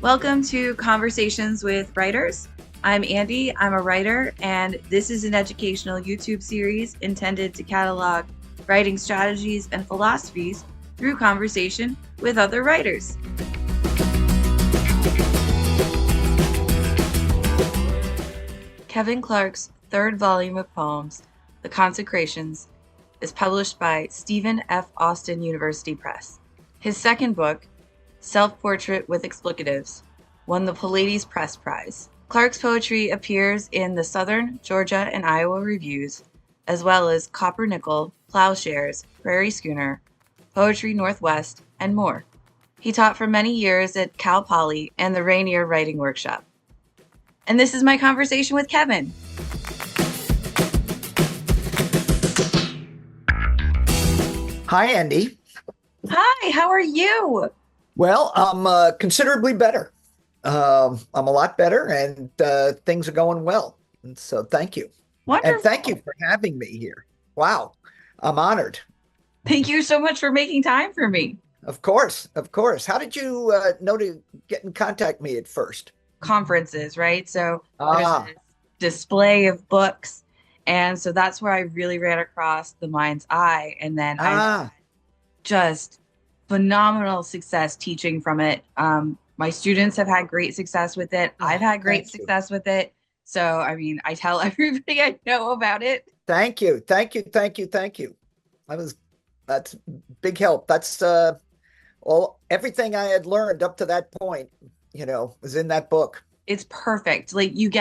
Welcome to Conversations with Writers. I'm Andy, I'm a writer, and this is an educational YouTube series intended to catalog writing strategies and philosophies through conversation with other writers. Kevin Clark's third volume of poems, The Consecrations, is published by Stephen F. Austin University Press. His second book, Self-Portrait with Explicatives, won the Pallades Press Prize. Clark's poetry appears in the Southern, Georgia, and Iowa Reviews, as well as Copper Nickel, Plowshares, Prairie Schooner, Poetry Northwest, and more. He taught for many years at Cal Poly and the Rainier Writing Workshop. And this is my conversation with Kevin. Hi, Andy. Hi, how are you? Well, I'm considerably better. I'm a lot better, and things are going well. And so, thank you, and thank you Wonderful. for having me here. Wow, I'm honored. Thank you so much for making time for me. Of course, of course. How did you know to get in contact with me at first? Conferences, right? So there's Ah, this display of books. And so that's where I really ran across The Mind's Eye. And then I've ah, just phenomenal success teaching from it. My students have had great success with it. I've oh, had great thank you, success with it. So, I mean, I tell everybody I know about it. thank you, thank you, thank you, thank you. I was That's big help. That's all everything I had learned up to that point, was in that book. It's perfect. Like you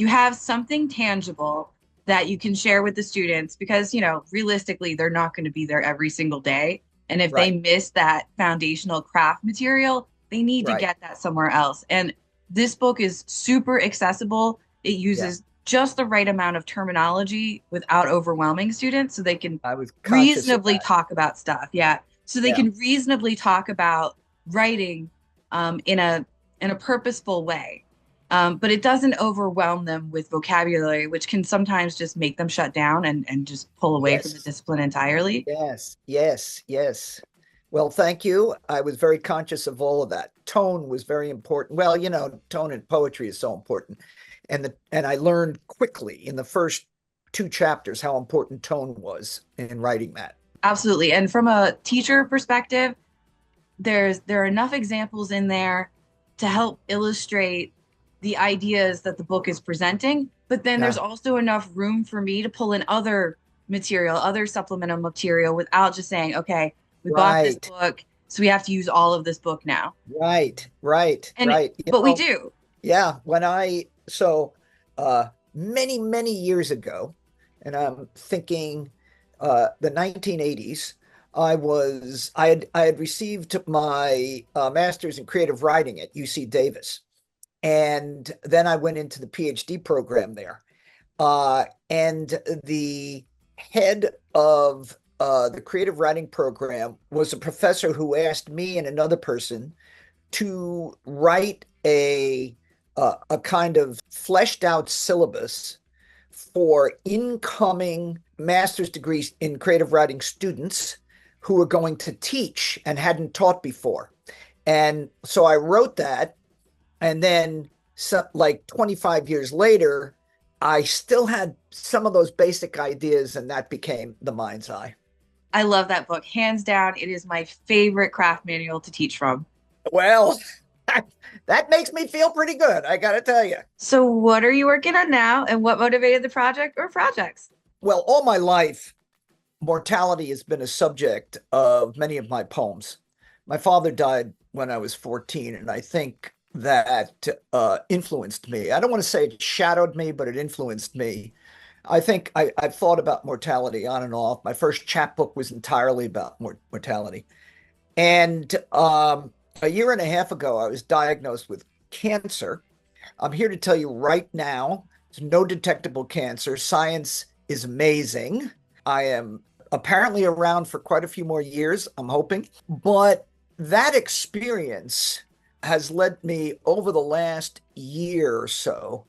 have something tangible that you can share with the students because, realistically, they're not going to be there every single day. And if they Right, miss that foundational craft material, they need to right. get that somewhere else. And this book is super accessible. It Yeah, uses just the right amount of terminology without overwhelming students so they can I was conscious of reasonably that. talk about stuff. Yeah. So they Yeah, can reasonably talk about writing in a purposeful way. But it doesn't overwhelm them with vocabulary, which can sometimes just make them shut down and just pull away from the yes, discipline entirely. yes, yes, yes. Well, thank you. I was very conscious of all of that. Tone was very important. Well, tone in poetry is so important. And I learned quickly in the first two chapters how important tone was in writing that. Absolutely. And from a teacher perspective, there are enough examples in there to help illustrate the ideas that the book is presenting, but then there's Yeah, also enough room for me to pull in other material, other supplemental material without just saying, okay, we bought this right, book, so we have to use all of this book now. right, right, And right. but we do. Yeah, many, many years ago, and I'm thinking the 1980s, I had received my master's in creative writing at UC Davis. And then I went into the PhD program there. And the head of the creative writing program was a professor who asked me and another person to write a kind of fleshed out syllabus for incoming master's degrees in creative writing students who were going to teach and hadn't taught before. And so I wrote that, and then like 25 years later, I still had some of those basic ideas, and that became The Mind's Eye. I love that book. Hands down, it is my favorite craft manual to teach from. Well, that makes me feel pretty good, I got to tell you. So, what are you working on now, and what motivated the project or projects? Well, all my life, mortality has been a subject of many of my poems. My father died when I was 14, and I think that influenced me. I don't want to say it shadowed me, but it influenced me. I think I've thought about mortality on and off. My first chapbook was entirely about mortality. And a year and a half ago, I was diagnosed with cancer. I'm here to tell you right now, there's no detectable cancer. Science is amazing. I am apparently around for quite a few more years, I'm hoping. But that experience has led me over the last year or so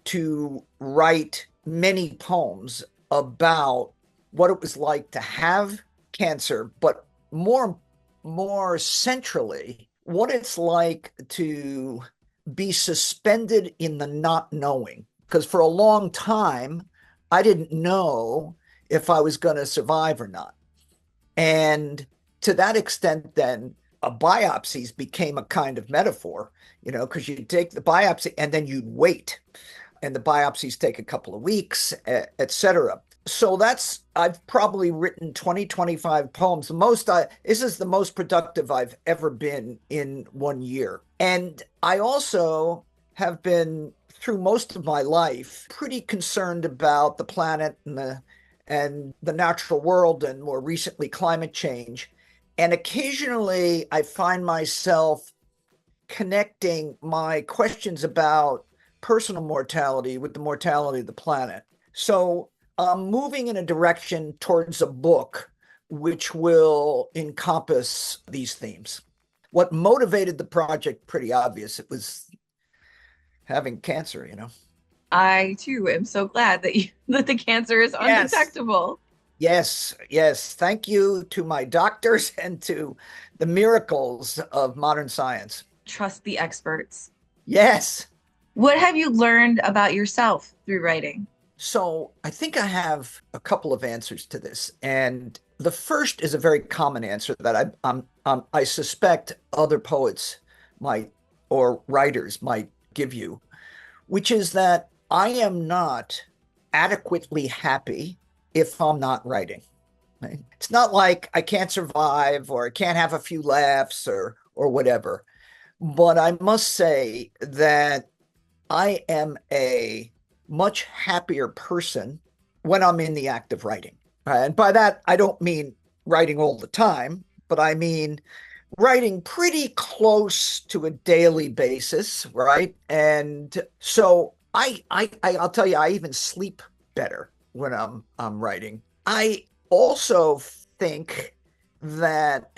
to write many poems about what it was like to have cancer, but more centrally, what it's like to be suspended in the not knowing. Because for a long time, I didn't know if I was going to survive or not. And to that extent, then biopsies became a kind of metaphor, because you take the biopsy and then you'd wait, and the biopsies take a couple of weeks, etc. So I've probably written 20, 25 poems. This is the most productive I've ever been in 1 year. And I also have been through most of my life pretty concerned about the planet and the natural world, and more recently climate change. And occasionally I find myself connecting my questions about personal mortality with the mortality of the planet. So I'm moving in a direction towards a book which will encompass these themes. What motivated the project, pretty obvious. It was having cancer. I too am so glad that the cancer is Yes. undetectable. Yes, yes. Thank you to my doctors and to the miracles of modern science. Trust the experts. Yes. What have you learned about yourself through writing? So I think I have a couple of answers to this. And the first is a very common answer that I suspect other poets might or writers might give you, which is that I am not adequately happy if I'm not writing. Right? It's not like I can't survive or I can't have a few laughs or whatever. But I must say that I am a much happier person when I'm in the act of writing. And by that, I don't mean writing all the time, but I mean writing pretty close to a daily basis, right? And so I'll tell you, I even sleep better when I'm writing. I also think that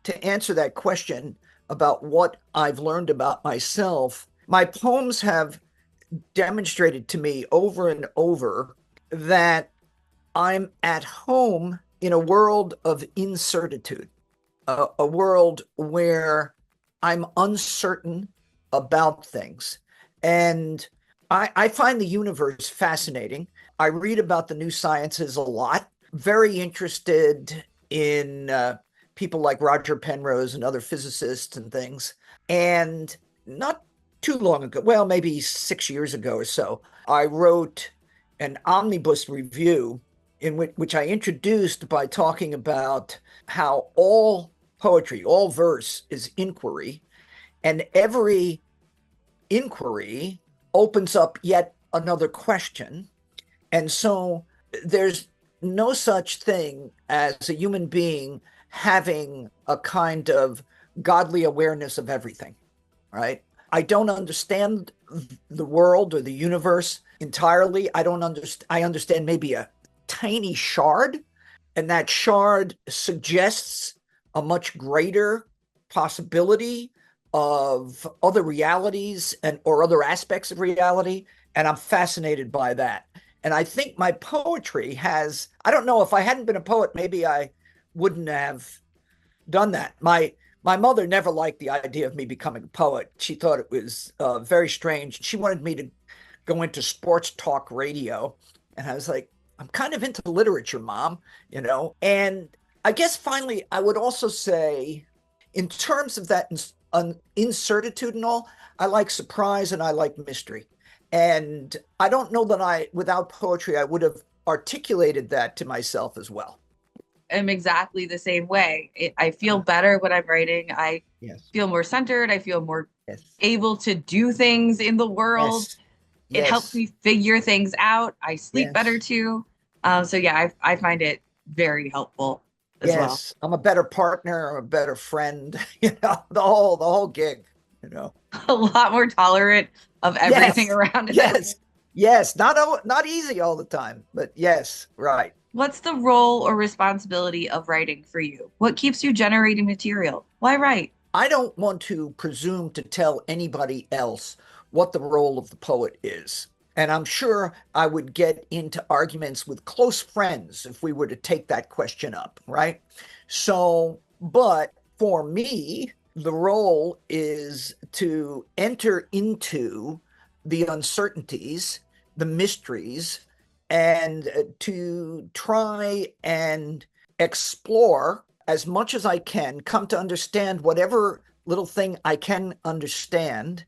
to answer that question about what I've learned about myself, my poems have demonstrated to me over and over that I'm at home in a world of incertitude, a world where I'm uncertain about things. And I find the universe fascinating. I read about the new sciences a lot, very interested in people like Roger Penrose and other physicists and things. And not too long ago, well, maybe 6 years ago or so, I wrote an omnibus review in which I introduced by talking about how all poetry, all verse is inquiry, and every inquiry opens up yet another question. And so there's no such thing as a human being having a kind of godly awareness of everything, right? I don't understand the world or the universe entirely. I understand maybe a tiny shard, and that shard suggests a much greater possibility of other realities and or other aspects of reality, and I'm fascinated by that. And I think my poetry has, I don't know, if I hadn't been a poet, maybe I wouldn't have done that. My mother never liked the idea of me becoming a poet. She thought it was very strange. She wanted me to go into sports talk radio. And I was like, I'm kind of into literature, Mom. And I guess finally, I would also say, in terms of that incertitude and all, I like surprise and I like mystery. And I don't know that without poetry, I would have articulated that to myself as well. I'm exactly the same way. I feel Uh, better when I'm writing. I yes, feel more centered. I feel more yes, able to do things in the world. yes, It helps yes, me figure things out. I sleep better yes. too. So yeah, I find it very helpful as well. Yes, I'm a better partner, I'm a better friend, the whole gig, you know. A lot more tolerant of everything Yes, around us. yes, yes. Not easy all the time, but yes, right. What's the role or responsibility of writing for you? What keeps you generating material? Why write? I don't want to presume to tell anybody else what the role of the poet is. And I'm sure I would get into arguments with close friends if we were to take that question up, right? So, but for me, the role is to enter into the uncertainties, the mysteries, and to try and explore as much as I can, come to understand whatever little thing I can understand,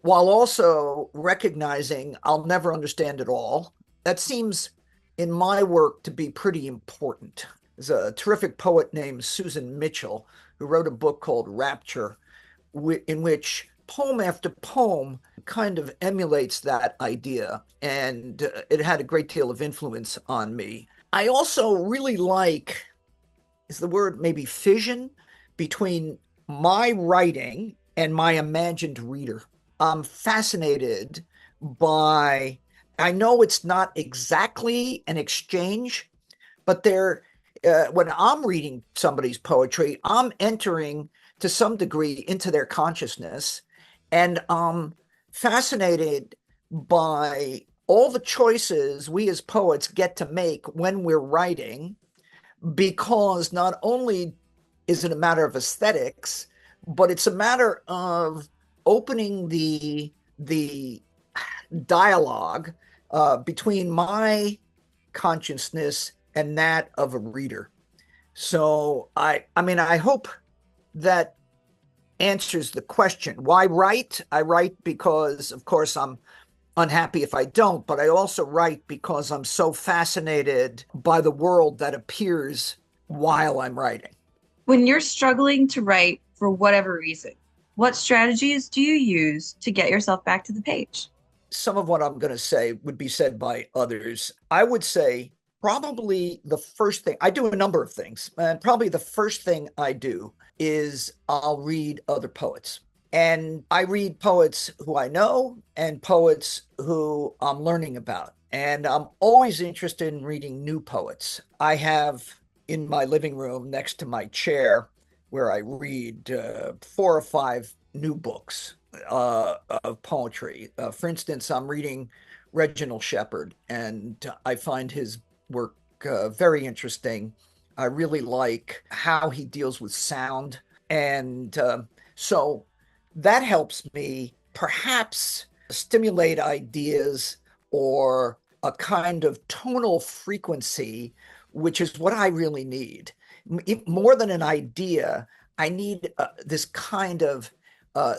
while also recognizing I'll never understand it all. That seems in my work to be pretty important. There's a terrific poet named Susan Mitchell who wrote a book called Rapture, in which poem after poem kind of emulates that idea. And it had a great deal of influence on me. I also really like, is the word maybe fission between my writing and my imagined reader. I'm fascinated by, I know it's not exactly an exchange, but when I'm reading somebody's poetry, I'm entering to some degree into their consciousness, and I'm fascinated by all the choices we as poets get to make when we're writing, because not only is it a matter of aesthetics, but it's a matter of opening the dialogue between my consciousness and that of a reader. So I mean, I hope that answers the question. Why write? I write because, of course, I'm unhappy if I don't, but I also write because I'm so fascinated by the world that appears while I'm writing. When you're struggling to write for whatever reason, what strategies do you use to get yourself back to the page? Some of what I'm going to say would be said by others. I would say probably the first thing I do, a number of things, and probably the first thing I do is I'll read other poets. And I read poets who I know and poets who I'm learning about. And I'm always interested in reading new poets. I have in my living room next to my chair where I read 4 or 5 new books of poetry. For instance, I'm reading Reginald Shepherd, and I find his work very interesting. I really like how he deals with sound. And so that helps me perhaps stimulate ideas or a kind of tonal frequency, which is what I really need. More than an idea, I need this kind of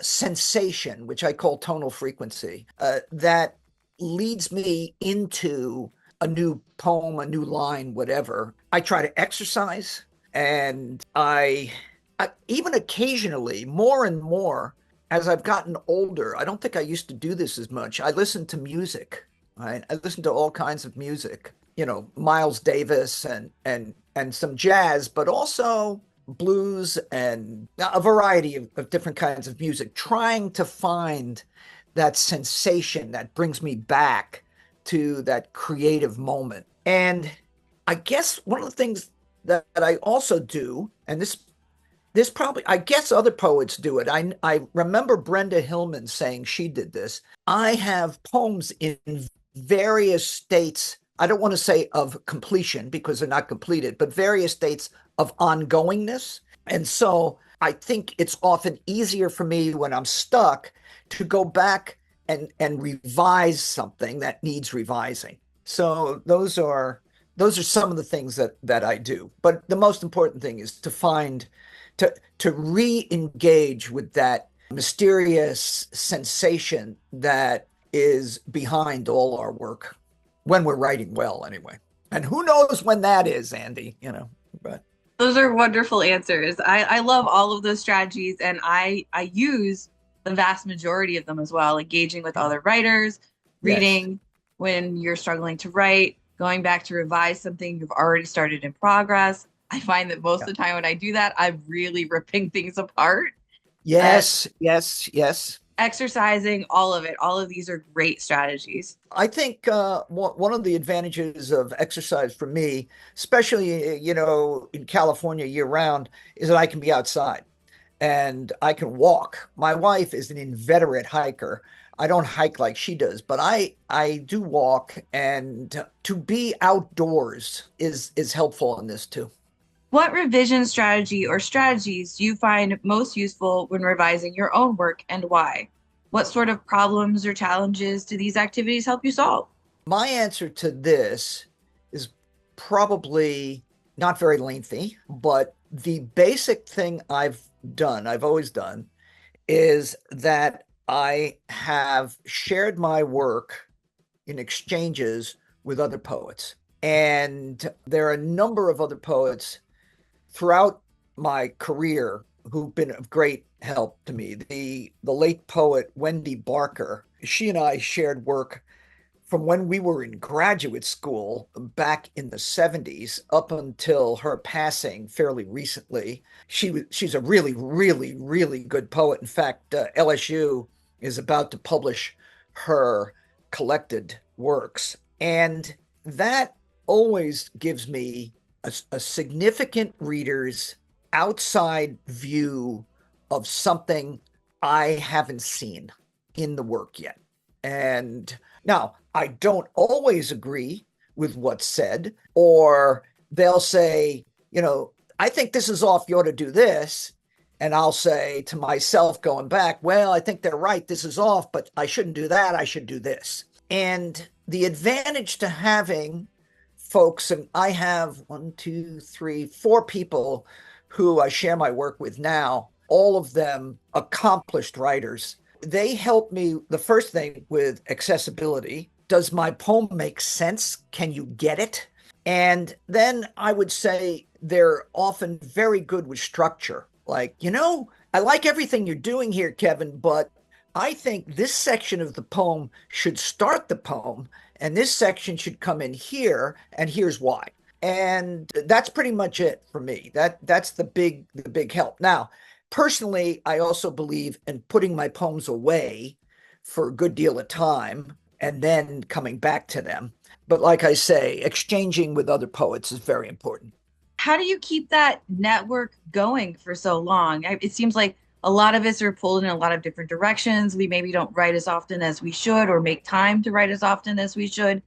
sensation, which I call tonal frequency, that leads me into a new poem, a new line, whatever. I try to exercise, and I even occasionally, more and more, as I've gotten older, I don't think I used to do this as much. I listen to music. Right? I listen to all kinds of music, Miles Davis and some jazz, but also blues and a variety of different kinds of music, trying to find that sensation that brings me back to that creative moment. And I guess one of the things that I also do, and this probably, I guess other poets do it. I remember Brenda Hillman saying she did this. I have poems in various states. I don't want to say of completion because they're not completed, but various states of ongoingness. And so I think it's often easier for me when I'm stuck to go back and revise something that needs revising. So those are some of the things that I do. But the most important thing is to re-engage with that mysterious sensation that is behind all our work when we're writing well, anyway. And who knows when that is, Andy, but Those are wonderful answers. I love all of those strategies, and I use the vast majority of them as well, engaging with other writers, yes. reading when you're struggling to write, going back to revise something you've already started in progress. I find that most Yeah. of the time when I do that, I'm really ripping things apart. Uh, Yes, yes, yes. Exercising, all of it, all of these are great strategies. I think one of the advantages of exercise for me, especially, in California year round, is that I can be outside and I can walk. My wife is an inveterate hiker. I don't hike like she does, but I do walk, and to be outdoors is helpful in this too. What revision strategy or strategies do you find most useful when revising your own work and why? What sort of problems or challenges do these activities help you solve? My answer to this is probably not very lengthy, but the basic thing I've always done, is that I have shared my work in exchanges with other poets. And there are a number of other poets throughout my career who've been of great help to me. The late poet Wendy Barker, she and I shared work from when we were in graduate school back in the 70s up until her passing fairly recently. She's a really, really, really good poet. In fact, LSU is about to publish her collected works. And that always gives me a significant reader's outside view of something I haven't seen in the work yet. And now, I don't always agree with what's said, or they'll say, I think this is off, you ought to do this. And I'll say to myself, going back, well, I think they're right, this is off, but I shouldn't do that, I should do this. And the advantage to having folks, and I have one, two, three, four people who I share my work with now, all of them accomplished writers. They help me, the first thing, with accessibility. Does my poem make sense? Can you get it? And then I would say they're often very good with structure. Like, I like everything you're doing here, Kevin, but I think this section of the poem should start the poem, and this section should come in here, and here's why. And that's pretty much it for me. That's the big help. Now, personally, I also believe in putting my poems away for a good deal of time and then coming back to them. But like I say, exchanging with other poets is very important. How do you keep that network going for so long? It seems like a lot of us are pulled in a lot of different directions. We maybe don't write as often as we should or make time to write as often as we should.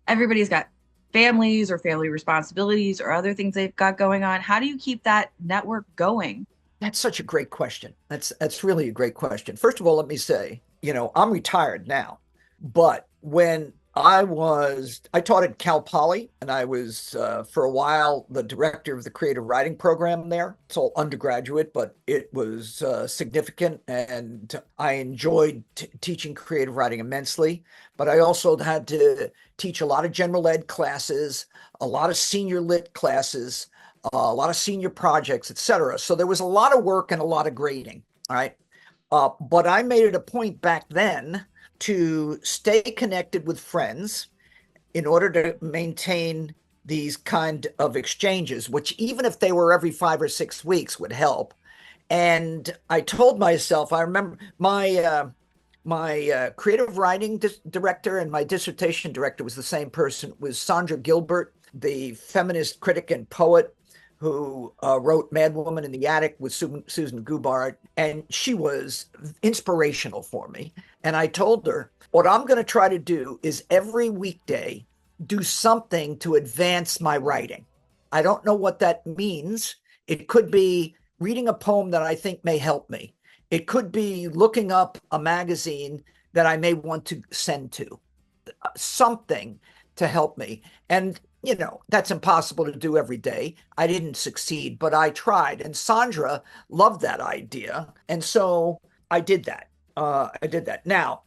Everybody's got families or family responsibilities or other things they've got going on. How do you keep that network going? That's such a great question. That's really a great question. First of all, let me say, I'm retired now, but when I taught at Cal Poly, and I was for a while the director of the creative writing program there. It's all undergraduate, but it was significant, and I enjoyed teaching creative writing immensely. But I also had to teach a lot of general ed classes, a lot of senior lit classes, a lot of senior projects, etc. So there was a lot of work and a lot of grading. All right. But I made it a point back then to stay connected with friends in order to maintain these kind of exchanges, which even if they were every 5 or 6 weeks would help. And I told myself, I remember my creative writing director and my dissertation director was the same person. It was Sandra Gilbert, the feminist critic and poet who wrote Mad Woman in the Attic with Susan Gubart, and she was inspirational for me. And I told her, what I'm going to try to do is every weekday do something to advance my writing. I don't know what that means. It could be reading a poem that I think may help me. It could be looking up a magazine that I may want to send to, something to help me. And that's impossible to do every day. I didn't succeed, but I tried. And Sandra loved that idea. And so I did that. Now,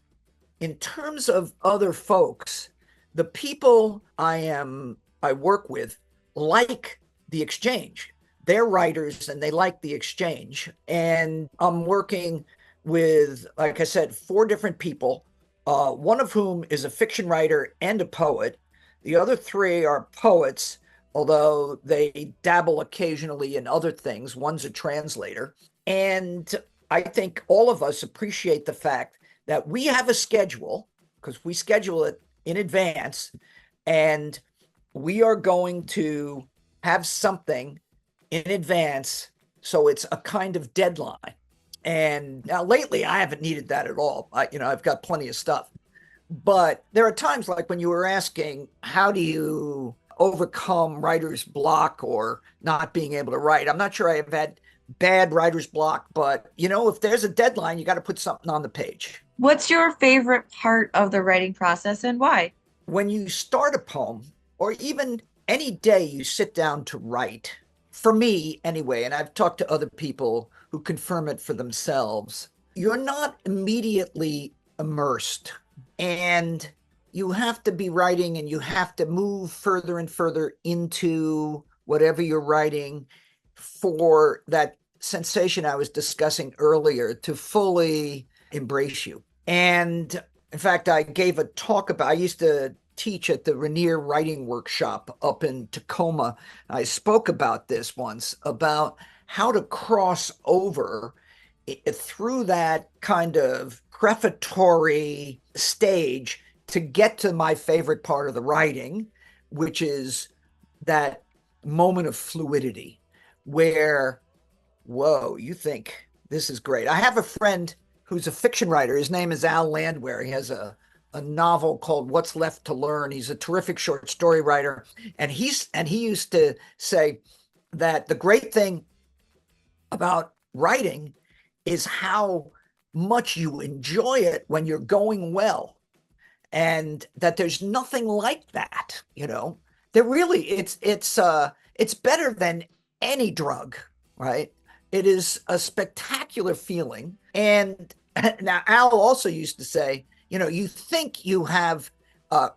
in terms of other folks, the people I work with like the exchange. They're writers and they like the exchange. And I'm working with, like I said, four different people, one of whom is a fiction writer and a poet. The other three are poets, although they dabble occasionally in other things. One's a translator. And I think all of us appreciate the fact that we have a schedule, because we schedule it in advance, and we are going to have something in advance. So it's a kind of deadline. And now lately, I haven't needed that at all. I've got plenty of stuff. But there are times like when you were asking, how do you overcome writer's block or not being able to write. I'm not sure I have had bad writer's block, but if there's a deadline, you got to put something on the page. What's your favorite part of the writing process and why? When you start a poem, or even any day you sit down to write, for me anyway, and I've talked to other people who confirm it for themselves, you're not immediately immersed. And you have to be writing and you have to move further and further into whatever you're writing for that sensation I was discussing earlier to fully embrace you. And in fact, I gave a talk I used to teach at the Rainier Writing Workshop up in Tacoma. I spoke about this once, about how to cross over through that kind of prefatory stage to get to my favorite part of the writing, which is that moment of fluidity where, whoa, you think this is great. I have a friend who's a fiction writer. His name is Al Landwehr. He has a novel called What's Left to Learn. He's a terrific short story writer. And he used to say that the great thing about writing is how much you enjoy it when you're going well, and that there's nothing like that. There really, it's better than any drug, right? It is a spectacular feeling. And now Al also used to say, you think you have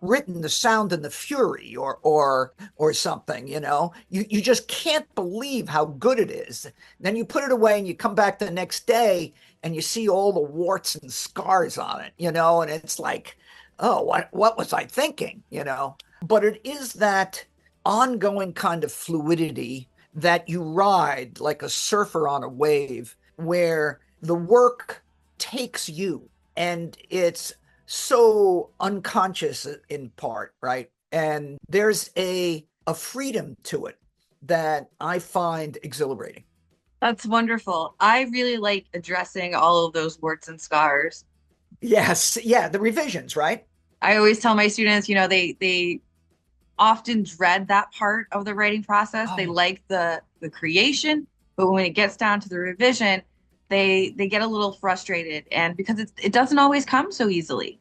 written The Sound and the Fury or something, you just can't believe how good it is. Then you put it away and you come back the next day and you see all the warts and scars on it, and it's like, oh, what was I thinking, But it is that ongoing kind of fluidity that you ride like a surfer on a wave, where the work takes you and it's so unconscious in part, right? And there's a freedom to it that I find exhilarating. That's wonderful. I really like addressing all of those warts and scars. Yes, yeah, the revisions, right? I always tell my students, they often dread that part of the writing process. They Oh, like the creation, but when it gets down to the revision, they get a little frustrated, and because it doesn't always come so easily.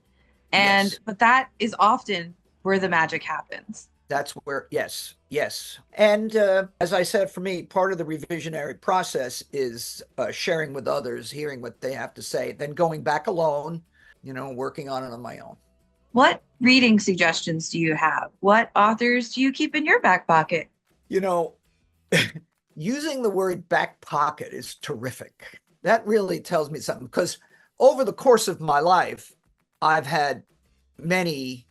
And yes. but that is often where the magic happens. That's where, yes, yes. And as I said, for me, part of the revisionary process is sharing with others, hearing what they have to say, then going back alone, working on it on my own. What reading suggestions do you have? What authors do you keep in your back pocket? You know, using the word back pocket is terrific. That really tells me something, because over the course of my life, I've had many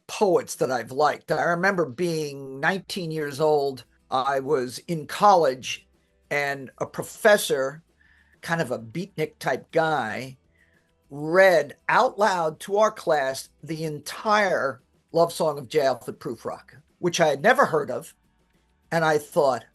poets that I've liked. I remember being 19 years old. I was in college, and a professor, kind of a beatnik type guy, read out loud to our class the entire Love Song of J. Alfred Prufrock, which I had never heard of. And I thought,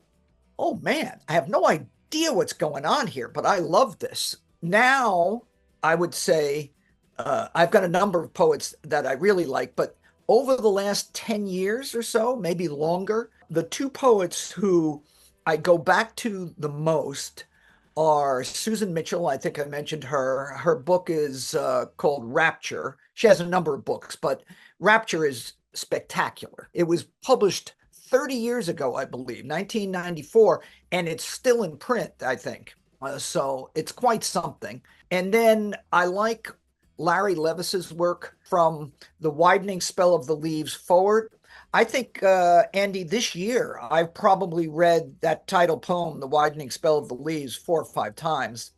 oh man, I have no idea what's going on here, but I love this. Now, I would say I've got a number of poets that I really like, but over the last 10 years or so, maybe longer, the two poets who I go back to the most are Susan Mitchell. I think I mentioned her. Her book is called Rapture. She has a number of books, but Rapture is spectacular. It was published 30 years ago, I believe, 1994, and it's still in print, I think. So it's quite something. And then I like Larry Levis's work from The Widening Spell of the Leaves forward. I think, Andy, this year I've probably read that title poem, The Widening Spell of the Leaves, 4 or 5 times.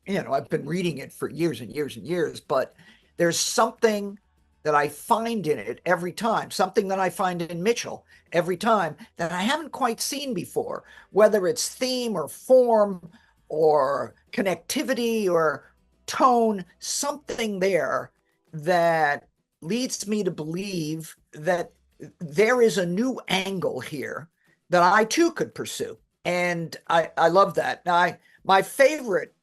I've been reading it for years and years and years, but there's something that I find in it every time, something that I find in Mitchell every time that I haven't quite seen before, whether it's theme or form or connectivity or tone, something there that leads me to believe that there is a new angle here that I too could pursue. And I love that. Now, my favorite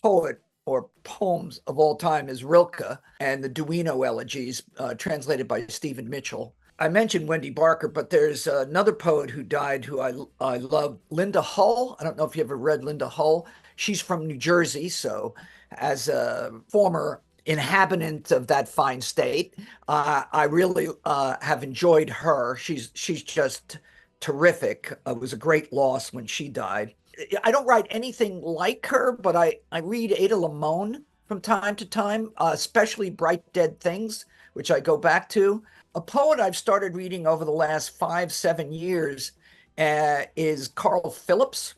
poet or poems of all time is Rilke and the Duino Elegies, translated by Stephen Mitchell. I mentioned Wendy Barker, but there's another poet who died who I love, Linda Hull. I don't know if you ever read Linda Hull. She's from New Jersey, so as a former inhabitant of that fine state, I really have enjoyed her. She's just terrific. It was a great loss when she died. I don't write anything like her, but I read Ada Limon from time to time, especially Bright Dead Things, which I go back to. A poet I've started reading over the last 5, 7 years is Carl Phillips,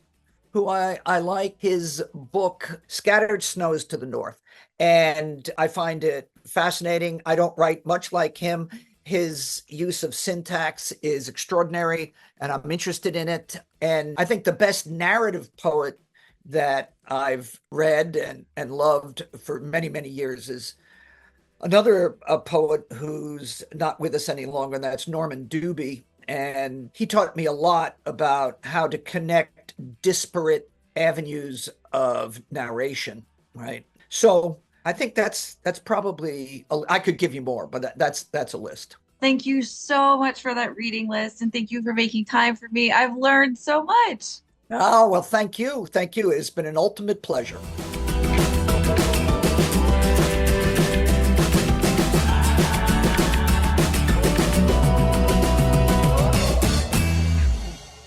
who I like his book, Scattered Snows to the North. And I find it fascinating. I don't write much like him. His use of syntax is extraordinary, and I'm interested in it. And I think the best narrative poet that I've read and loved for many, many years is another poet who's not with us any longer, and that's Norman Dubie. And he taught me a lot about how to connect disparate avenues of narration, right? So I think that's probably I could give you more, but that's a list. Thank you so much for that reading list, and thank you for making time for me. I've learned so much. Oh, well, thank you. Thank you. It's been an ultimate pleasure.